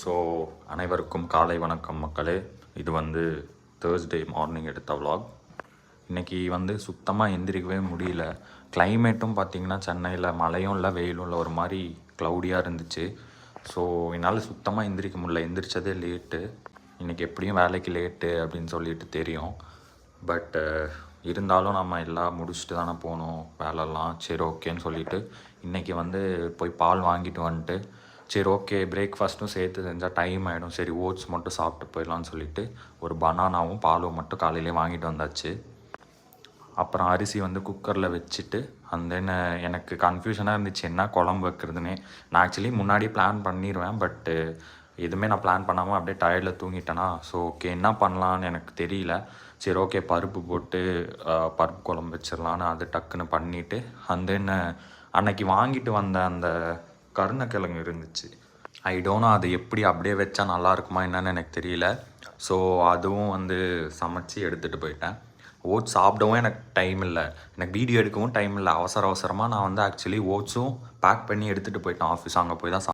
So அனைவருக்கும் காலை வணக்கம் மக்களே. இது வந்து தேர்ஸ்டே மார்னிங் எடுத்த vlog. இன்றைக்கி வந்து சுத்தமாக எந்திரிக்கவே முடியல. கிளைமேட்டும் பார்த்திங்கன்னா சென்னையில் மழையும் இல்லை வெயிலும் இல்லை, ஒரு மாதிரி க்ளவுடியாக இருந்துச்சு. ஸோ என்னால் சுத்தமாக எந்திரிக்க முடியல. எந்திரிச்சதே லேட்டு. இன்றைக்கி எப்படியும் வேலைக்கு லேட்டு அப்படின்னு சொல்லிட்டு தெரியும். பட் இருந்தாலும் நம்ம எல்லாம் முடிச்சுட்டு தானே போகணும் வேலைலாம். சரி ஓகேன்னு சொல்லிவிட்டு இன்றைக்கி வந்து போய் பால் வாங்கிட்டு வந்துட்டு, சரி ஓகே பிரேக்ஃபாஸ்ட்டும் சேர்த்து செஞ்சால் டைம் ஆகிடும், சரி ஓட்ஸ் மட்டும் சாப்பிட்டு போயிடலான்னு சொல்லிவிட்டு ஒரு பனானாவும் பாலும் மட்டும் காலையிலே வாங்கிட்டு வந்தாச்சு. அப்புறம் அரிசி வந்து குக்கரில் வச்சுட்டு அண்ட் தென் எனக்கு கன்ஃபியூஷனாக இருந்துச்சு என்ன குழம்பு வைக்கிறதுனே. நான் ஆக்சுவலி முன்னாடி பிளான் பண்ணிடுவேன், பட்டு எதுவுமே நான் பிளான் பண்ணாமல் அப்படியே டயர்டில் தூங்கிட்டேனா. ஸோ ஓகே என்ன பண்ணலான்னு எனக்கு தெரியல. சரி ஓகே பருப்பு போட்டு பருப்பு குழம்பு வச்சிடலான்னு அது டக்குன்னு பண்ணிவிட்டு அண்ட் தென் அன்னைக்கு வாங்கிட்டு வந்த அந்த கருணக்கிழங்கு இருந்துச்சு. ஐ டோன்ட் நோ அது எப்படி அப்படியே வச்சா நல்லா இருக்குமா என்னன்னு எனக்கு தெரியல. ஸோ அதுவும் வந்து சமைச்சு எடுத்துகிட்டு போயிட்டேன். ஓட்ஸ் சாப்பிடவும் எனக்கு டைம் இல்லை, எனக்கு வீடியோ எடுக்கவும் டைம் இல்லை. அவசரமாக நான் வந்து ஆக்சுவலி ஓட்ஸும் பேக் பண்ணி எடுத்துகிட்டு போயிட்டேன் ஆஃபீஸ். அங்கே போய் தான்